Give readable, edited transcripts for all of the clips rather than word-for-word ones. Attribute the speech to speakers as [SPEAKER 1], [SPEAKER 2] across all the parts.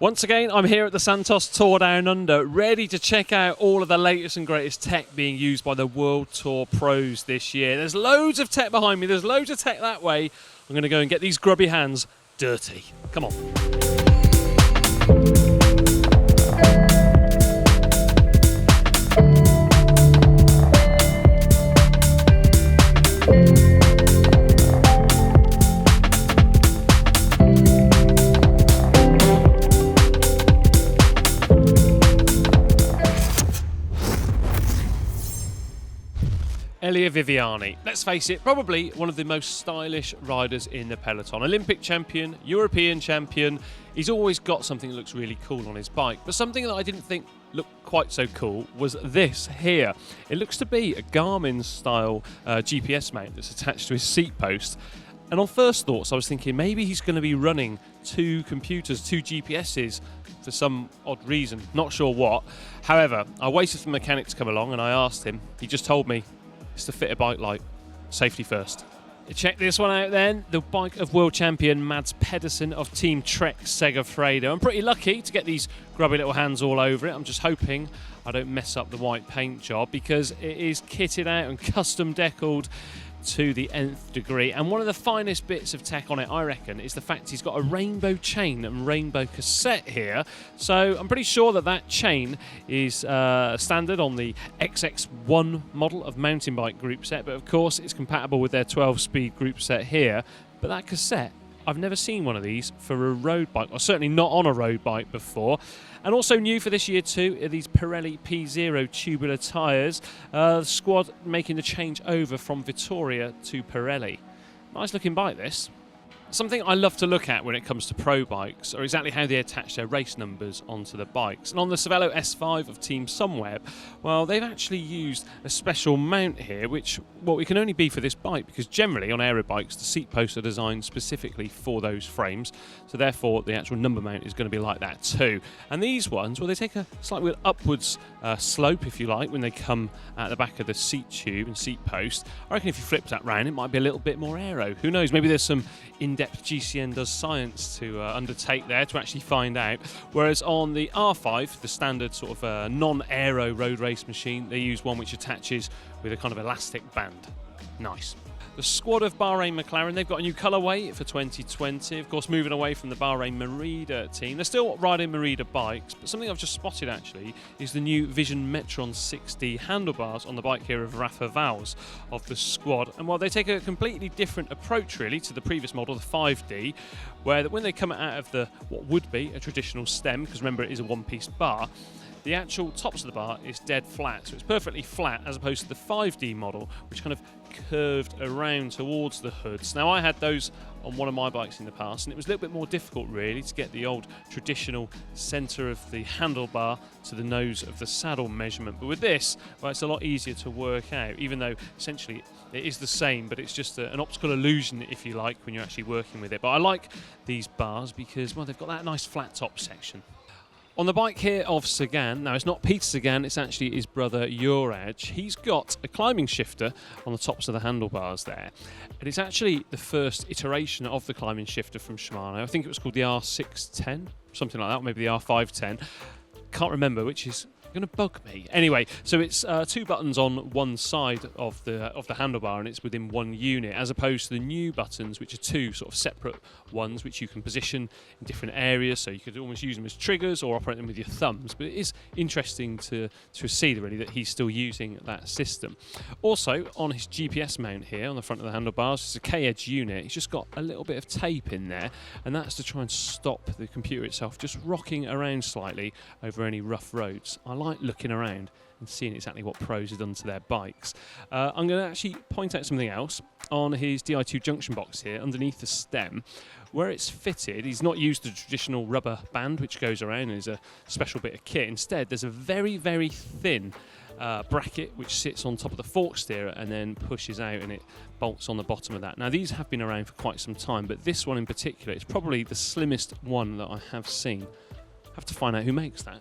[SPEAKER 1] Once again, I'm here at the Santos Tour Down Under, ready to check out all of the latest and greatest tech being used by the World Tour pros this year. There's loads of tech behind me, there's loads of tech that way. I'm going to go and get these grubby hands dirty. Come on. Elia Viviani, let's face it, probably one of the most stylish riders in the peloton. Olympic champion, European champion, he's always got something that looks really cool on his bike. But something that I didn't think looked quite so cool was this here. It looks to be a Garmin style GPS mount that's attached to his seat post. And on first thoughts, I was thinking maybe he's going to be running two computers, two GPSs for some odd reason, not sure what. However, I waited for the mechanic to come along and I asked him. He just told me it's to fit a bike light. Safety first. Check this one out then. The bike of world champion Mads Pedersen of Team Trek Segafredo. I'm pretty lucky to get these grubby little hands all over it. I'm just hoping I don't mess up the white paint job because it is kitted out and custom deckled to the nth degree. And one of the finest bits of tech on it, I reckon, is the fact he's got a rainbow chain and rainbow cassette here. So I'm pretty sure that that chain is standard on the XX1 model of mountain bike group set, but of course it's compatible with their 12-speed group set here. But that cassette, I've never seen one of these for a road bike, or certainly not on a road bike before. And also new for this year too are these Pirelli P0 tubular tyres. The squad making the change over from Vittoria to Pirelli. Nice looking bike this. Something I love to look at when it comes to pro bikes are exactly how they attach their race numbers onto the bikes. And on the Cervelo S5 of Team Sunweb, well, they've actually used a special mount here, which, well, it can only be for this bike because generally on aero bikes, the seat posts are designed specifically for those frames. So therefore, the actual number mount is going to be like that too. And these ones, well, they take a slightly upwards slope, if you like, when they come at the back of the seat tube and seat post. I reckon if you flip that round, it might be a little bit more aero. Who knows? Maybe there's some in-depth GCN does science to undertake there to actually find out. Whereas on the R5, the standard sort of non-aero road race machine, they use one which attaches with a kind of elastic band. Nice. The squad of Bahrain McLaren, they've got a new colourway for 2020, of course moving away from the Bahrain Merida team. They're still riding Merida bikes, but something I've just spotted actually is the new Vision Metron 6D handlebars on the bike here of Rafa Vals of the squad. And while they take a completely different approach really to the previous model, the 5D, where when they come out of the what would be a traditional stem, because remember it is a one-piece bar, the actual tops of the bar is dead flat, so it's perfectly flat as opposed to the 5D model, which kind of curved around towards the hoods. Now, I had those on one of my bikes in the past, and it was a little bit more difficult, really, to get the old traditional centre of the handlebar to the nose of the saddle measurement. But with this, well, it's a lot easier to work out, even though essentially it is the same, but it's just an optical illusion, if you like, when you're actually working with it. But I like these bars because, well, they've got that nice flat top section. On the bike here of Sagan, now it's not Peter Sagan, it's actually his brother Juraj. He's got a climbing shifter on the tops of the handlebars there. And it's actually the first iteration of the climbing shifter from Shimano. I think it was called the R610, something like that, or maybe the R510. Can't remember, which is going to bug me. Anyway, so it's two buttons on one side of the handlebar, and it's within one unit, as opposed to the new buttons, which are two sort of separate ones, which you can position in different areas. So you could almost use them as triggers or operate them with your thumbs. But it is interesting to see really that he's still using that system. Also, on his GPS mount here on the front of the handlebars, it's a K-Edge unit. He's just got a little bit of tape in there, and that's to try and stop the computer itself just rocking around slightly over any rough roads. I like looking around and seeing exactly what pros have done to their bikes. I'm going to actually point out something else on his Di2 junction box here underneath the stem. Where it's fitted, he's not used the traditional rubber band which goes around and is a special bit of kit. Instead, there's a very, very thin bracket which sits on top of the fork steerer and then pushes out, and it bolts on the bottom of that. Now, these have been around for quite some time, but this one in particular is probably the slimmest one that I have seen. I have to find out who makes that.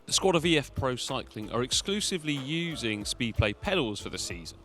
[SPEAKER 1] The squad of EF Pro Cycling are exclusively using Speedplay pedals for the season.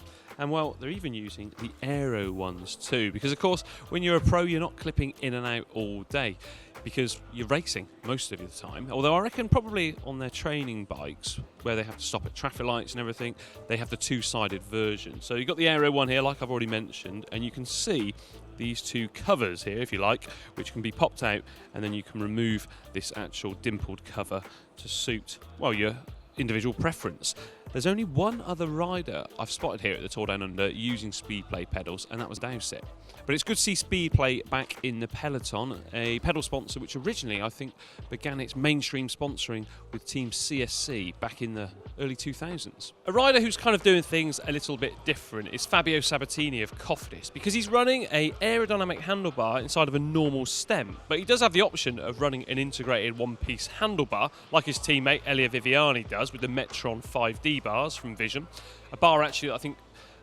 [SPEAKER 1] And well, they're even using the aero ones too, because of course when you're a pro you're not clipping in and out all day because you're racing most of the time. Although I reckon probably on their training bikes where they have to stop at traffic lights and everything, they have the two-sided version. So you've got the aero one here, like I've already mentioned, and you can see these two covers here, if you like, which can be popped out, and then you can remove this actual dimpled cover to suit, well, your individual preference. There's only one other rider I've spotted here at the Tour Down Under using Speedplay pedals, and that was Dowsett. But it's good to see Speedplay back in the peloton, a pedal sponsor which originally I think began its mainstream sponsoring with Team CSC back in the early 2000s. A rider who's kind of doing things a little bit different is Fabio Sabatini of Cofidis, because he's running an aerodynamic handlebar inside of a normal stem, but he does have the option of running an integrated one-piece handlebar like his teammate Elia Viviani does with the Metron 5D bars from Vision, a bar actually that I think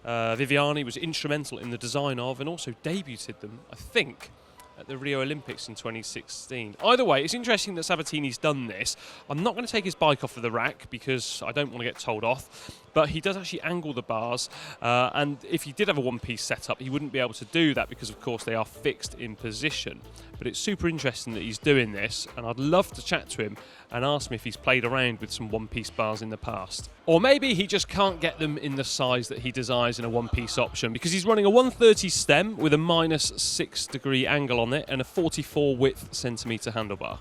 [SPEAKER 1] Viviani was instrumental in the design of and also debuted them, I think, at the Rio Olympics in 2016. Either way, it's interesting that Sabatini's done this. I'm not going to take his bike off of the rack because I don't want to get told off, but he does actually angle the bars, and if he did have a one-piece setup, he wouldn't be able to do that because, of course, they are fixed in position. But it's super interesting that he's doing this, and I'd love to chat to him and ask him if he's played around with some one-piece bars in the past. Or maybe he just can't get them in the size that he desires in a one-piece option, because he's running a 130 stem with a -6 degree angle on it and a 44 width centimetre handlebar.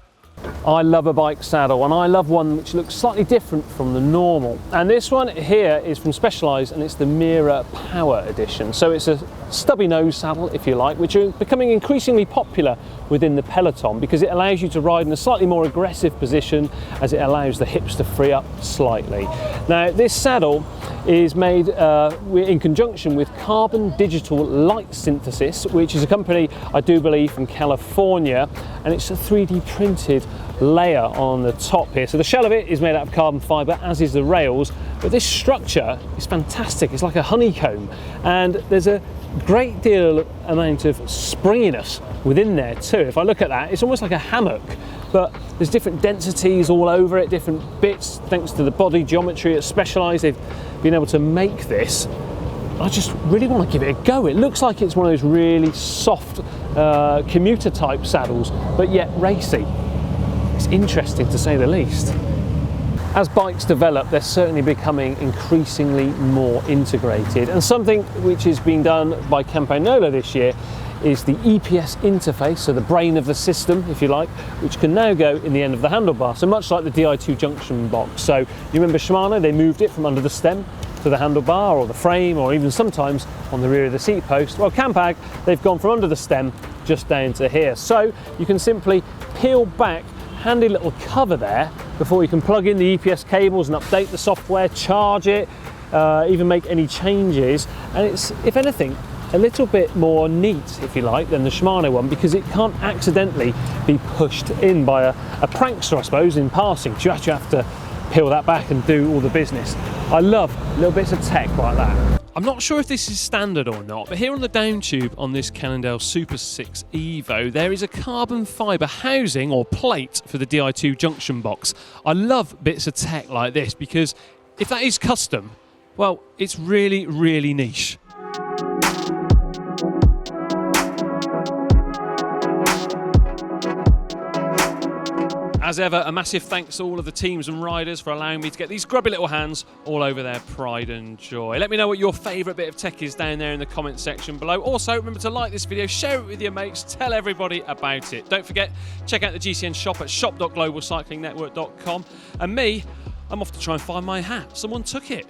[SPEAKER 1] I love a bike saddle, and I love one which looks slightly different from the normal. And this one here is from Specialized, and it's the Mira Power Edition. So it's a stubby nose saddle, if you like, which are becoming increasingly popular within the peloton because it allows you to ride in a slightly more aggressive position as it allows the hips to free up slightly. Now, this saddle is made in conjunction with Carbon Digital Light Synthesis, which is a company, I do believe, from California, and it's a 3D printed layer on the top here. So the shell of it is made out of carbon fibre, as is the rails, but this structure is fantastic. It's like a honeycomb, and there's a great deal amount of springiness within there too. If I look at that, it's almost like a hammock, but there's different densities all over it, different bits, thanks to the body geometry at Specialized. They've been able to make this. I just really want to give it a go. It looks like it's one of those really soft commuter type saddles, but yet racy. It's interesting to say the least. As bikes develop, they're certainly becoming increasingly more integrated, and something which is being done by Campagnolo this year is the EPS interface, so the brain of the system, if you like, which can now go in the end of the handlebar, so much like the Di2 junction box. So you remember Shimano, they moved it from under the stem to the handlebar or the frame, or even sometimes on the rear of the seat post. Well, Campag, they've gone from under the stem just down to here. So you can simply peel back, handy little cover there, before you can plug in the EPS cables and update the software, charge it, even make any changes. And it's, if anything, a little bit more neat, if you like, than the Shimano one, because it can't accidentally be pushed in by a prankster, I suppose, in passing. You actually have to peel that back and do all the business. I love little bits of tech like that. I'm not sure if this is standard or not, but here on the down tube on this Cannondale Super 6 Evo, there is a carbon fibre housing or plate for the Di2 junction box. I love bits of tech like this because if that is custom, well, it's really, really niche. As ever, a massive thanks to all of the teams and riders for allowing me to get these grubby little hands all over their pride and joy. Let me know what your favourite bit of tech is down there in the comment section below. Also, remember to like this video, share it with your mates, tell everybody about it. Don't forget, check out the GCN shop at shop.globalcyclingnetwork.com. And me, I'm off to try and find my hat. Someone took it.